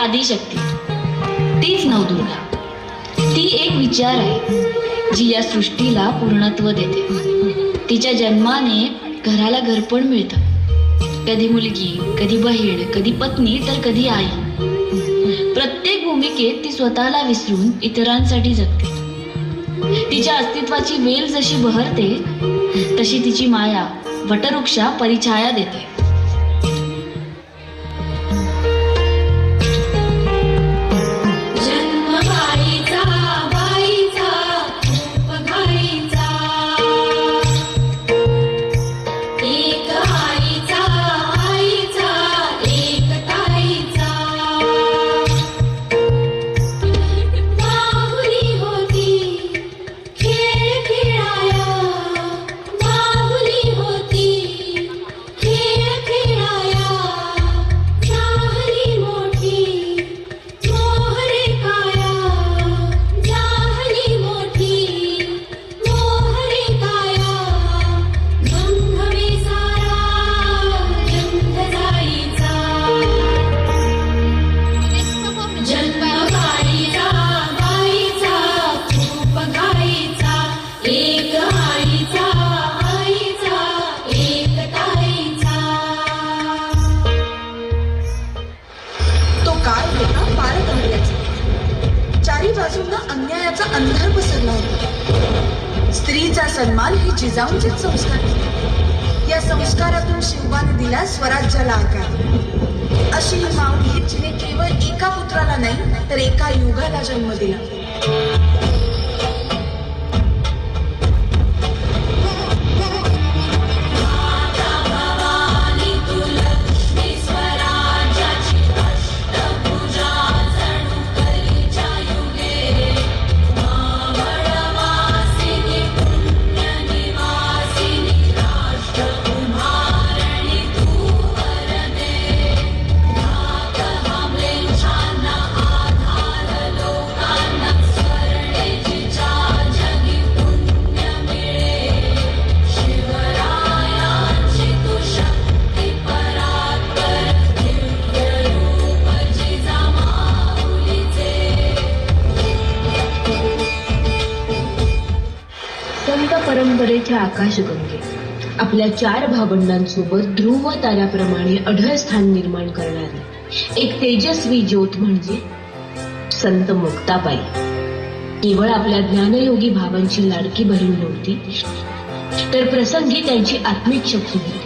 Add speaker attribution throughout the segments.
Speaker 1: आदिशक्ती, तीच नवदुर्गा. ती एक विचार आहे जी या सृष्टीला पूर्णत्व देते. तिच्या जन्माने घराला घरपण मिळतं. कधी मुलगी, कधी बहीण, कधी पत्नी, तर कधी आई. प्रत्येक भूमिकेत ती स्वतःला विसरून इतरांसाठी जगते. तिच्या अस्तित्वाची वेल जशी बहरते तशी तिची माया वटवृक्षा परिछाया देते.
Speaker 2: अन्यायाचा अंधार पसरला होता. स्त्रीचा सन्मान हे जिजाऊंचेच संस्कार. या संस्कारातून शिवबाने दिला स्वराज्याला आकार. अशी ही माऊली जिने केवळ एका पुत्राला नाही तर एका युगाला जन्म दिला.
Speaker 3: परंपरेच्या आकाशगंगेत आपल्या 4 भावंडांसोबत ध्रुव ताऱ्याप्रमाणे अढळ स्थान निर्माण करणारी एक तेजस्वी ज्योत म्हणजे संत मुक्ताबाई. केवळ आपल्या ज्ञानयोगी भावांची लाडकी बहीण नव्हती, तर प्रसंगी त्यांची आत्मिक शक्ती होती.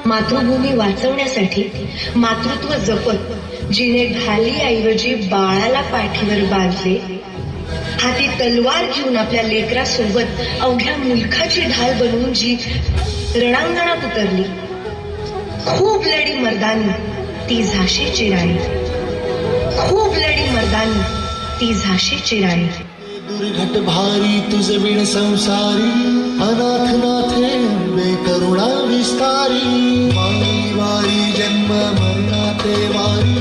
Speaker 3: मातृभूमी वाचवण्यासाठी मातृत्व जपत जिने ढालीऐवजी बाळाला पाठीवर बांधले, हाती तलवार घेऊन आपल्या लेकरासोबत अवघ्या मुलखाची ढाल बनवून जी रणांगणात उतरली, खूप लढी मर्दानी ती झाशीची राणी. खूप लढी मर्दानी ती झाशीची राणी.
Speaker 4: दुर्घट भारी तुझ बिन संसारी, अनाथ नाथे अंबे करुणा विस्तारी. वारी वारी जन्म मरणाते वारी,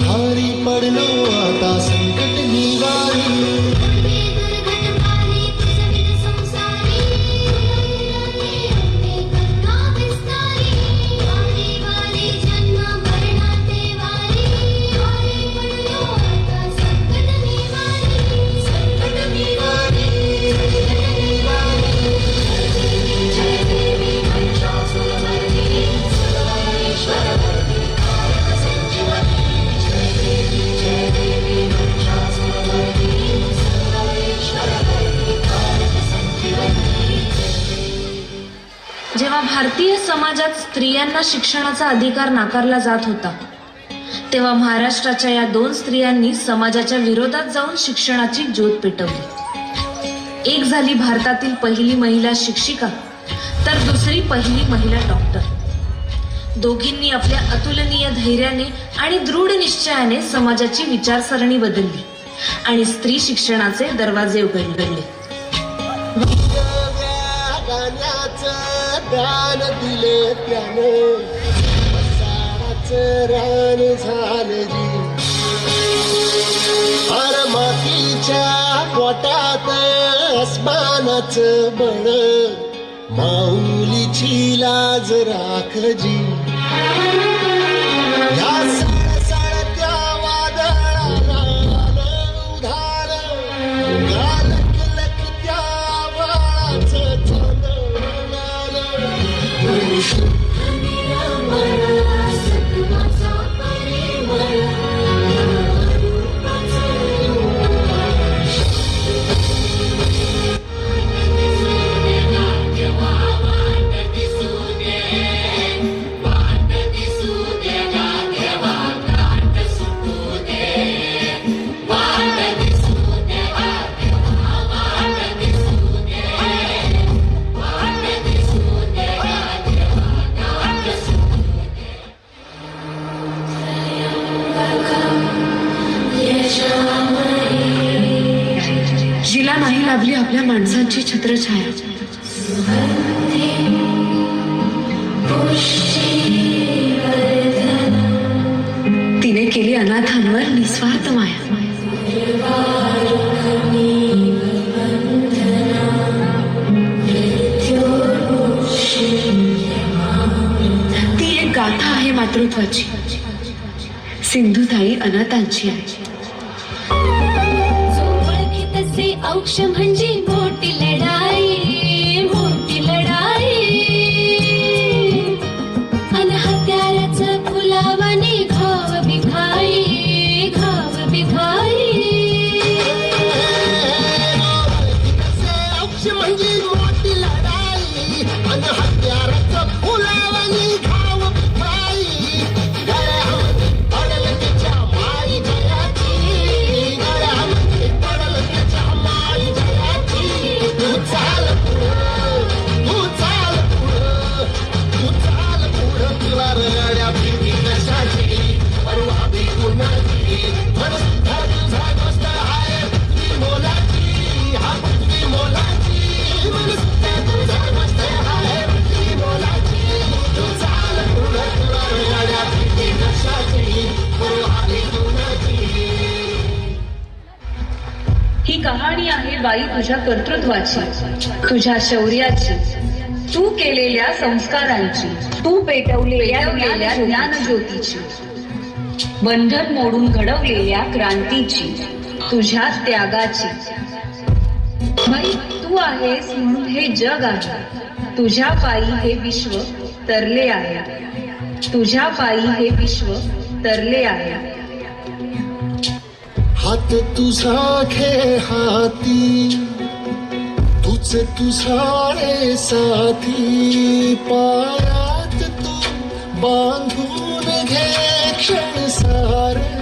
Speaker 4: भारी पडलो आता संकट निवारी.
Speaker 2: जेव्हा भारतीय समाजात स्त्रियांना शिक्षणाचा अधिकार नाकारला जात होता, तेव्हा महाराष्ट्राच्या या 2 स्त्रियांनी समाजाच्या विरोधात जाऊन शिक्षणाची ज्योत पेटवली. एक झाली भारतातील पहिली महिला शिक्षिका, तर दुसरी पहिली महिला डॉक्टर. दोघींनी आपल्या अतुलनीय धैर्याने आणि दृढ निश्चयाने समाजाची विचारसरणी बदलली आणि स्त्री शिक्षणाचे दरवाजे उघडले.
Speaker 4: दान दिले त्याने रान झाले जी. अर मातीच्या पोटात अस्मानाचं बळ, माऊलीची लाज राखजी. या सळसळत्या वादळाला उधार, गालगलत्या वाळाचं
Speaker 2: जिला नाही लाभली आपल्या माणसांची छत्रछाया, तिने केली अनाथांवर निस्वार्थ माया. ती एक गाथा आहे मातृत्वाची, सिंधुताई अनाथांची आहे.
Speaker 5: औक्ष म्हणजे मोठी लढाई, मोठी लढाई. अन हत्याराचं फुलावाने घाव बिघाई, घाव बिघाई.
Speaker 4: औक्ष म्हणजे मोठी लढाई, अन हत्याराचं फुलावाने घाव बिघाई. गळ्यामध्ये पडल तिच्या माई जयाची, गळ्यामध्ये पडल तिच्या माई जयाची. तू चाल पुढं, तू चाल पुढं, तू चाल पुढं. तुला रगड्या भीती कशाची, परवा बी कुणाची. मनसुद्धा तुझा दोस्त आहे पृथ्वी मोलाची, हा पृथ्वी मोलाची. मनसुद्धा तुझा दोस्त आहे पृथ्वी मोलाची. तू चाल पुढं, तुला रगड्या भीती कशाची, परवा बी कुणाची.
Speaker 3: ही कहाणी आहे बाई तुझ्या कर्तृत्वाची, तुझ्या शौर्याची, तू केलेल्या संस्कारांची, तू पेटवलेल्या ज्ञानज्योतीची, बंधन मोडून घडवलेल्या क्रांतीची, तुझ्या त्यागाची. बाई तू आहेस म्हणून हे जग आहे, तुझ्या पायी हे विश्व तरले आहे, तुझ्या पायी हे विश्व तरले आहे.
Speaker 4: हात तुझा घे हाती, तुझ तुझाळे साथी. पायात तू बांधून घे क्षण सारे,